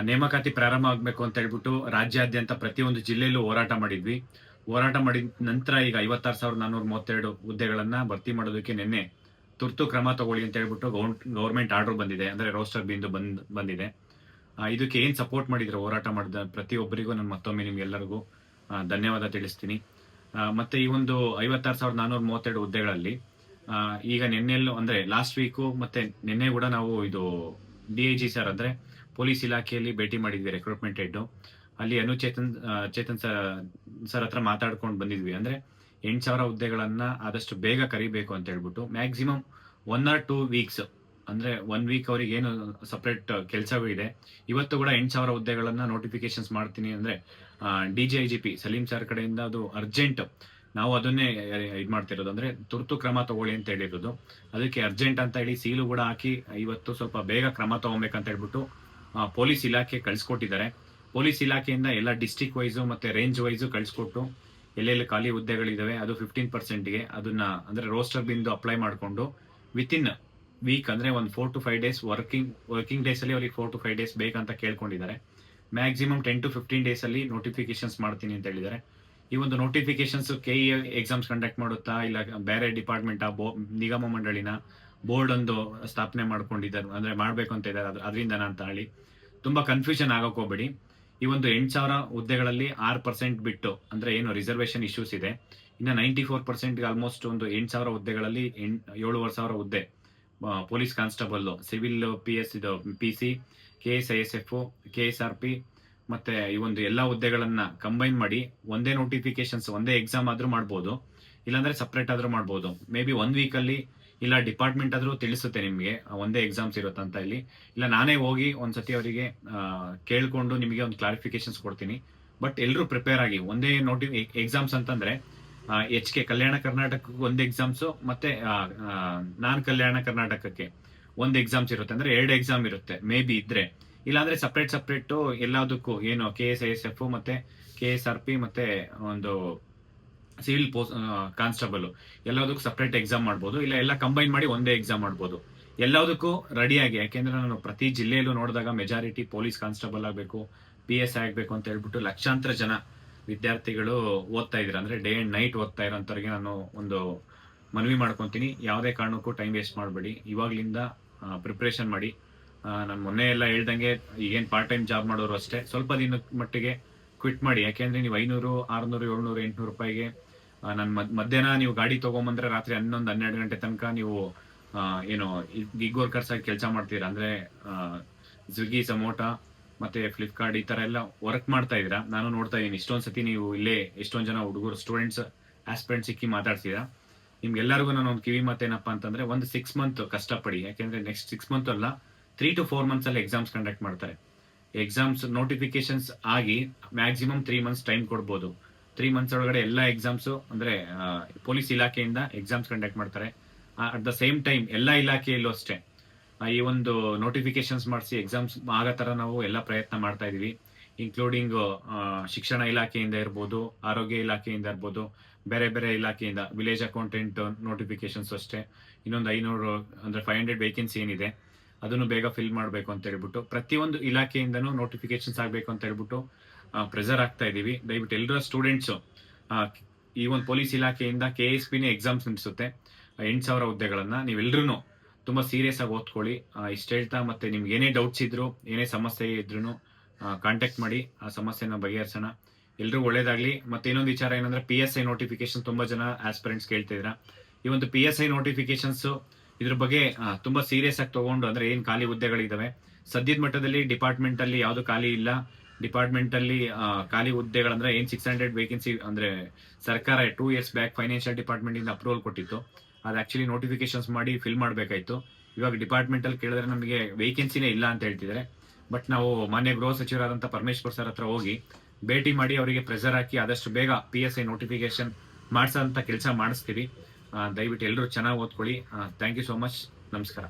ನೇಮಕಾತಿ ಪ್ರಾರಂಭ ಆಗಬೇಕು ಅಂತ ಹೇಳ್ಬಿಟ್ಟು ರಾಜ್ಯಾದ್ಯಂತ ಪ್ರತಿಯೊಂದು ಜಿಲ್ಲೆಯಲ್ಲೂ ಹೋರಾಟ ಮಾಡಿದ್ವಿ. ಹೋರಾಟ ಮಾಡಿದ ನಂತರ ಈಗ 56,432 ಹುದ್ದೆಗಳನ್ನ ಭರ್ತಿ ಮಾಡೋದಕ್ಕೆ ನಿನ್ನೆ ತುರ್ತು ಕ್ರಮ ತಗೊಳ್ಳಿ ಅಂತ ಹೇಳ್ಬಿಟ್ಟು ಗೌರ್ಮೆಂಟ್ ಆರ್ಡರ್ ಬಂದಿದೆ. ಅಂದ್ರೆ ರೋಸ್ಟರ್ ಬಿಂದು ಬಂದಿದೆ. ಇದಕ್ಕೆ ಏನ್ ಸಪೋರ್ಟ್ ಮಾಡಿದ್ರೆ ಹೋರಾಟ ಮಾಡಿದ ಪ್ರತಿಯೊಬ್ಬರಿಗೂ ನಾನು ಮತ್ತೊಮ್ಮೆ ನಿಮ್ಗೆಲ್ಲರಿಗೂ ಧನ್ಯವಾದ ತಿಳಿಸ್ತೀನಿ. ಮತ್ತೆ ಈ ಒಂದು 56,432 ಹುದ್ದೆಗಳಲ್ಲಿ ಈಗ ನಿನ್ನೆಲ್ಲೂ ಅಂದ್ರೆ ಲಾಸ್ಟ್ ವೀಕು ಮತ್ತೆ ನಿನ್ನೆ ಕೂಡ ನಾವು ಇದು DIG ಸರ್ ಅಂದ್ರೆ ಪೊಲೀಸ್ ಇಲಾಖೆಯಲ್ಲಿ ಭೇಟಿ ಮಾಡಿದ್ವಿ, ರೆಕ್ರೂಟ್ಮೆಂಟ್ ಹೆಡ್. ಅಲ್ಲಿ ಚೇತನ್ ಸರ್ ಹತ್ರ ಮಾತಾಡ್ಕೊಂಡು ಬಂದಿದ್ವಿ. ಅಂದ್ರೆ 8,000 ಹುದ್ದೆಗಳನ್ನ ಆದಷ್ಟು ಬೇಗ ಕರಿಬೇಕು ಅಂತ ಹೇಳ್ಬಿಟ್ಟು ಮ್ಯಾಕ್ಸಿಮಮ್ 1 or 2 ವೀಕ್ಸ್ ಅಂದ್ರೆ 1 ವೀಕ್ ಅವ್ರಿಗೆ ಏನು ಸಪರೇಟ್ ಕೆಲಸವೂ ಇದೆ. ಇವತ್ತು ಕೂಡ 8,000 ಹುದ್ದೆಗಳನ್ನ ನೋಟಿಫಿಕೇಶನ್ಸ್ ಮಾಡ್ತೀನಿ ಅಂದ್ರೆ DGIGP ಸಲೀಂ ಸರ್ ಕಡೆಯಿಂದ ಅದು ಅರ್ಜೆಂಟ್, ನಾವು ಅದನ್ನೇ ಇದ್ ಮಾಡ್ತಿರೋದು. ಅಂದ್ರೆ ತುರ್ತು ಕ್ರಮ ತಗೊಳ್ಳಿ ಅಂತ ಹೇಳಿರೋದು. ಅದಕ್ಕೆ ಅರ್ಜೆಂಟ್ ಅಂತ ಹೇಳಿ ಸೀಲು ಕೂಡ ಹಾಕಿ ಇವತ್ತು ಸ್ವಲ್ಪ ಬೇಗ ಕ್ರಮ ತಗೊಬೇಕಂತ ಹೇಳ್ಬಿಟ್ಟು ಪೊಲೀಸ್ ಇಲಾಖೆ ಕಳ್ಸಿಕೊಟ್ಟಿದ್ದಾರೆ. ಪೊಲೀಸ್ ಇಲಾಖೆಯಿಂದ ಎಲ್ಲ ಡಿಸ್ಟ್ರಿಕ್ಟ್ ವೈಸು ಮತ್ತೆ ರೇಂಜ್ ವೈಸು ಕಳ್ಸಿಕೊಟ್ಟು ಎಲ್ಲೆಲ್ಲಿ ಖಾಲಿ ಹುದ್ದೆಗಳಿದಾವೆ ಅದು 15%ಗೆ ಅದನ್ನ ಅಂದ್ರೆ ರೋಸ್ಟರ್ ಬಿಂದು ಅಪ್ಲೈ ಮಾಡಿಕೊಂಡು ವಿತಿನ್ ವೀಕ್ ಅಂದ್ರೆ ಒಂದು 4 to 5 ಡೇಸ್ ವರ್ಕಿಂಗ್ ಡೇಸ್ ಅಲ್ಲಿ ಅವ್ರಿಗೆ 4 to 5 ಡೇಸ್ ಬೇಕಂತ ಕೇಳ್ಕೊಂಡಿದ್ದಾರೆ. ಮ್ಯಾಕ್ಸಿಮಮ್ 10 to 15 ಡೇಸ್ ಅಲ್ಲಿ ನೋಟಿಫಿಕೇಶನ್ಸ್ ಮಾಡ್ತೀನಿ ಅಂತ ಹೇಳಿದ್ದಾರೆ. ಈ ಒಂದು ನೋಟಿಫಿಕೇಶನ್ಸ್ KE ಎಕ್ಸಾಮ್ಸ್ ಕಂಡಕ್ಟ್ ಮಾಡುತ್ತಾ ಇಲ್ಲ ಬೇರೆ ಡಿಪಾರ್ಟ್ಮೆಂಟ್ ನಿಗಮ ಮಂಡಳಿನ ಬೋರ್ಡ್ ಒಂದು ಸ್ಥಾಪನೆ ಮಾಡ್ಕೊಂಡಿದ್ದಾರೆ ಅಂದ್ರೆ ಮಾಡ್ಬೇಕು ಅಂತ ಇದ್ದಾರೆ, ಅದರಿಂದನ ಅಂತ ಹೇಳಿ ತುಂಬಾ ಕನ್ಫ್ಯೂಷನ್ ಆಗಕ್ ಹೋಗ್ಬೇಡಿ. ಈ ಒಂದು 8,000 ಹುದ್ದೆಗಳಲ್ಲಿ 6% ಬಿಟ್ಟು ಅಂದ್ರೆ ಏನು ರಿಸರ್ವೇಶನ್ ಇಶ್ಯೂಸ್ ಇದೆ, ಇನ್ನ 94% ಆಲ್ಮೋಸ್ಟ್ ಒಂದು 8,000 ಹುದ್ದೆಗಳಲ್ಲಿ 7,500 ಹುದ್ದೆ ಪೊಲೀಸ್ ಕಾನ್ಸ್ಟೇಬಲ್, ಸಿವಿಲ್ PS ಇದು PC, KSISF, KSRP ಮತ್ತೆ ಈ ಒಂದು ಎಲ್ಲಾ ಹುದ್ದೆಗಳನ್ನ ಕಂಬೈನ್ ಮಾಡಿ ಒಂದೇ ನೋಟಿಫಿಕೇಶನ್ಸ್ ಒಂದೇ ಎಕ್ಸಾಮ್ ಆದ್ರೂ ಮಾಡ್ಬೋದು, ಇಲ್ಲಾಂದ್ರೆ ಸಪ್ರೇಟ್ ಆದ್ರೂ ಮಾಡ್ಬೋದು. ಮೇ ಬಿ 1 ವೀಕ್ ಅಲ್ಲಿ ಇಲ್ಲ ಡಿಪಾರ್ಟ್ಮೆಂಟ್ ಆದ್ರೂ ತಿಳಿಸುತ್ತೆ ನಿಮ್ಗೆ ಒಂದೇ ಎಕ್ಸಾಮ್ಸ್ ಇರುತ್ತಂತ ಇಲ್ಲಿ, ಇಲ್ಲ ನಾನೇ ಹೋಗಿ ಒಂದ್ಸತಿ ಅವರಿಗೆ ಕೇಳ್ಕೊಂಡು ನಿಮಗೆ ಒಂದು ಕ್ಲಾರಿಫಿಕೇಶನ್ಸ್ ಕೊಡ್ತೀನಿ. ಬಟ್ ಎಲ್ಲರೂ ಪ್ರಿಪೇರ್ ಆಗಿ ಒಂದೇ ಎಕ್ಸಾಮ್ಸ್ ಅಂತಂದ್ರೆ HK ಕಲ್ಯಾಣ ಕರ್ನಾಟಕಕ್ಕೆ ಒಂದು ಎಕ್ಸಾಮ್ಸ್ ಮತ್ತೆ ನಾನ್ ಕಲ್ಯಾಣ ಕರ್ನಾಟಕಕ್ಕೆ ಒಂದು ಎಕ್ಸಾಮ್ಸ್ ಇರುತ್ತೆ. ಅಂದ್ರೆ 2 ಎಕ್ಸಾಮ್ ಇರುತ್ತೆ ಮೇ ಬಿ ಇದ್ರೆ, ಇಲ್ಲಾಂದ್ರೆ ಸಪ್ರೇಟ್ ಎಲ್ಲದಕ್ಕೂ ಏನು KSISF ಮತ್ತೆ KSRP ಮತ್ತೆ ಒಂದು ಸಿವಿಲ್ ಕಾನ್ಸ್ಟೇಬಲ್ ಎಲ್ಲದಕ್ಕೂ ಸಪ್ರೇಟ್ ಎಕ್ಸಾಮ್ ಮಾಡ್ಬೋದು, ಇಲ್ಲ ಎಲ್ಲ ಕಂಬೈನ್ ಮಾಡಿ ಒಂದೇ ಎಕ್ಸಾಮ್ ಮಾಡ್ಬೋದು. ಎಲ್ಲದಕ್ಕೂ ರೆಡಿಯಾಗಿ, ಯಾಕೆಂದ್ರೆ ನಾನು ಪ್ರತಿ ಜಿಲ್ಲೆಯಲ್ಲೂ ನೋಡಿದಾಗ ಮೆಜಾರಿಟಿ ಪೊಲೀಸ್ ಕಾನ್ಸ್ಟೇಬಲ್ ಆಗಬೇಕು, PSI ಆಗ್ಬೇಕು ಅಂತ ಹೇಳ್ಬಿಟ್ಟು ಲಕ್ಷಾಂತರ ಜನ ವಿದ್ಯಾರ್ಥಿಗಳು ಓದ್ತಾ ಇದ್ರು. ಅಂದ್ರೆ ಡೇ ಅಂಡ್ ನೈಟ್ ಓದ್ತಾ ಇರೋಂಥವ್ರಿಗೆ ನಾನು ಒಂದು ಮನವಿ ಮಾಡ್ಕೊಂತೀನಿ, ಯಾವುದೇ ಕಾರಣಕ್ಕೂ ಟೈಮ್ ವೇಸ್ಟ್ ಮಾಡಬೇಡಿ, ಇವಾಗ್ಲಿಂದ ಪ್ರಿಪ್ರೇಷನ್ ಮಾಡಿ. ನಾನು ಮೊನ್ನೆ ಎಲ್ಲ ಹೇಳ್ದಂಗೆ ಈಗೇನ್ ಪಾರ್ಟ್ ಟೈಮ್ ಜಾಬ್ ಮಾಡೋರು ಅಷ್ಟೇ ಸ್ವಲ್ಪ ದಿನದ ಮಟ್ಟಿಗೆ ಕ್ವಿಟ್ ಮಾಡಿ. ಯಾಕೆಂದ್ರೆ ನೀವು 500, 600, 700, 800 ರೂಪಾಯಿಗೆ ನಾನು ಮಧ್ಯಾಹ್ನ ನೀವು ಗಾಡಿ ತಗೊಂಬಂದ್ರೆ ರಾತ್ರಿ 11, 12 ಗಂಟೆ ತನಕ ನೀವು ಏನು ಗಿಗ್ ವರ್ಕರ್ಸ್ ಆಗಿ ಕೆಲಸ ಮಾಡ್ತೀರಾ. ಅಂದ್ರೆ ಸ್ವಿಗ್ಗಿ, ಸಮೋಟಾ ಮತ್ತೆ ಫ್ಲಿಪ್ಕಾರ್ಟ್ ಈ ತರ ಎಲ್ಲ ವರ್ಕ್ ಮಾಡ್ತಾ ಇದೀರಾ. ನಾನು ನೋಡ್ತಾ ಇದೀನಿ ಇಷ್ಟೊಂದ್ ಸತಿ ನೀವು ಇಲ್ಲೇ ಎಷ್ಟೊಂದ್ ಜನ ಹುಡುಗರು ಸ್ಟೂಡೆಂಟ್ಸ್ ಆಸ್ಪಿರೆಂಟ್ ಸಿಕ್ಕಿ ಮಾತಾಡ್ತೀರಾ. ನಿಮ್ಗೆಲ್ಲರಿಗೂ ನಾನು ಒಂದು ಕಿವಿ ಮಾತೇನಪ್ಪ ಅಂತಂದ್ರೆ ಒಂದು 6 ಮಂತ್ ಕಷ್ಟಪಡಿ. ಯಾಕೆಂದ್ರೆ ನೆಕ್ಸ್ಟ್ 6 ಮಂತ್ ಅಲ್ಲ 3 to 4 ಮಂತ್ಸ್ ಅಲ್ಲಿ ಎಕ್ಸಾಮ್ಸ್ ಕಂಡಕ್ಟ್ ಮಾಡ್ತಾರೆ. ಎಕ್ಸಾಮ್ಸ್ ನೋಟಿಫಿಕೇಶನ್ಸ್ ಆಗಿ ಮ್ಯಾಕ್ಸಿಮಮ್ 3 ಮಂತ್ಸ್ ಟೈಮ್ ಕೊಡ್ಬೋದು. 3 ಮಂತ್ಸ್ ಒಳಗಡೆ ಎಲ್ಲಾ ಎಕ್ಸಾಮ್ಸ್ ಅಂದ್ರೆ ಪೊಲೀಸ್ ಇಲಾಖೆಯಿಂದ ಎಕ್ಸಾಮ್ಸ್ ಕಂಡಕ್ಟ್ ಮಾಡ್ತಾರೆ. ಅಟ್ ದ ಸೇಮ್ ಟೈಮ್ ಎಲ್ಲಾ ಇಲಾಖೆಯಲ್ಲೂ ಅಷ್ಟೇ ಈ ಒಂದು ನೋಟಿಫಿಕೇಶನ್ಸ್ ಮಾಡಿಸಿ ಎಕ್ಸಾಮ್ಸ್ ಆಗೋ ತರ ನಾವು ಎಲ್ಲ ಪ್ರಯತ್ನ ಮಾಡ್ತಾ ಇದೀವಿ. ಇನ್ಕ್ಲೂಡಿಂಗ್ ಶಿಕ್ಷಣ ಇಲಾಖೆಯಿಂದ ಇರ್ಬೋದು, ಆರೋಗ್ಯ ಇಲಾಖೆಯಿಂದ ಇರ್ಬೋದು, ಬೇರೆ ಬೇರೆ ಇಲಾಖೆಯಿಂದ ವಿಲೇಜ್ ಅಕೌಂಟೆಂಟ್ ನೋಟಿಫಿಕೇಶನ್ಸ್ ಅಷ್ಟೇ ಇನ್ನೊಂದು 500 ಅಂದ್ರೆ 500 ವೇಕೆನ್ಸಿ ಏನಿದೆ ಅದನ್ನು ಬೇಗ ಫಿಲ್ ಮಾಡಬೇಕು ಅಂತ ಹೇಳ್ಬಿಟ್ಟು ಪ್ರತಿಯೊಂದು ಇಲಾಖೆಯಿಂದನೂ ನೋಟಿಫಿಕೇಶನ್ಸ್ ಆಗ್ಬೇಕು ಅಂತ ಹೇಳ್ಬಿಟ್ಟು ಪ್ರೆಸರ್ ಆಗ್ತಾ ಇದೀವಿ. ದಯವಿಟ್ಟು ಎಲ್ಲರ ಸ್ಟೂಡೆಂಟ್ಸ್ ಈ ಒಂದು ಪೊಲೀಸ್ ಇಲಾಖೆಯಿಂದ KSPನೇ ಎಕ್ಸಾಮ್ಸ್ ನಡೆಸುತ್ತೆ 8,000 ಹುದ್ದೆಗಳನ್ನ. ನೀವೆಲ್ಲರೂ ತುಂಬಾ ಸೀರಿಯಸ್ ಆಗಿ ಓದ್ಕೊಳ್ಳಿ. ಇಷ್ಟ ಹೇಳ್ತಾ ಮತ್ತೆ ನಿಮ್ಗೆ ಏನೇ ಡೌಟ್ಸ್ ಇದ್ರು ಏನೇ ಸಮಸ್ಯೆ ಇದ್ರು ಕಾಂಟ್ಯಾಕ್ಟ್ ಮಾಡಿ, ಆ ಸಮಸ್ಯೆನ ಬಗೆಹರಿಸೋಣ. ಎಲ್ರಿಗೂ ಒಳ್ಳೇದಾಗ್ಲಿ. ಮತ್ತೆ ಇನ್ನೊಂದು ವಿಚಾರ ಏನಂದ್ರೆ PSI ನೋಟಿಫಿಕೇಶನ್ ತುಂಬಾ ಜನ ಆಸ್ಪಿರೆಂಟ್ಸ್ ಕೇಳ್ತಿದ್ರ. ಈ ಒಂದು PSI ನೋಟಿಫಿಕೇಶನ್ಸ್ ಇದ್ರ ಬಗ್ಗೆ ತುಂಬಾ ಸೀರಿಯಸ್ ಆಗಿ ತಗೊಂಡು ಅಂದ್ರೆ ಏನ್ ಖಾಲಿ ಹುದ್ದೆಗಳಿದಾವೆ ಸದ್ಯದ ಮಟ್ಟದಲ್ಲಿ ಡಿಪಾರ್ಟ್ಮೆಂಟ್ ಅಲ್ಲಿ ಯಾವ್ದು ಖಾಲಿ ಇಲ್ಲ. ಡಿಪಾರ್ಟ್ಮೆಂಟ್ ಅಲ್ಲಿ ಖಾಲಿ ಹುದ್ದೆಗಳಂದ್ರೆ ಏನ್ 600 ವೇಕೆನ್ಸಿ ಅಂದ್ರೆ ಸರ್ಕಾರ 2 years ಬ್ಯಾಕ್ ಫೈನಾನ್ಷಿಯಲ್ ಡಿಪಾರ್ಟ್ಮೆಂಟ್ ಇಂದ ಅಪ್ರೂವಲ್ ಕೊಟ್ಟಿತ್ತು. ಅದು ಆಕ್ಚುಲಿ ನೋಟಿಫಿಕೇಶನ್ಸ್ ಮಾಡಿ ಫಿಲ್ ಮಾಡ್ಬೇಕಾಯ್ತು. ಇವಾಗ ಡಿಪಾರ್ಟ್ಮೆಂಟ್ ಅಲ್ಲಿ ಕೇಳಿದ್ರೆ ನಮಗೆ ವೇಕೆನ್ಸಿನೇ ಇಲ್ಲ ಅಂತ ಹೇಳ್ತಿದ್ದಾರೆ. ಬಟ್ ನಾವು ಮಾನ್ಯ ಗೃಹ ಸಚಿವರಾದಂತಹ ಪರಮೇಶ್ವರ್ ಸರ್ ಹತ್ರ ಹೋಗಿ ಭೇಟಿ ಮಾಡಿ ಅವರಿಗೆ ಪ್ರೆಸರ್ ಹಾಕಿ ಆದಷ್ಟು ಬೇಗ PSI ನೋಟಿಫಿಕೇಶನ್ ಮಾಡಿಸೋಂತ ಕೆಲಸ ಮಾಡಿಸ್ತೀವಿ. ದಯವಿಟ್ಟು ಎಲ್ಲರೂ ಚೆನ್ನಾಗಿ ಓದ್ಕೊಳ್ಳಿ. Thank you so much. ನಮಸ್ಕಾರ.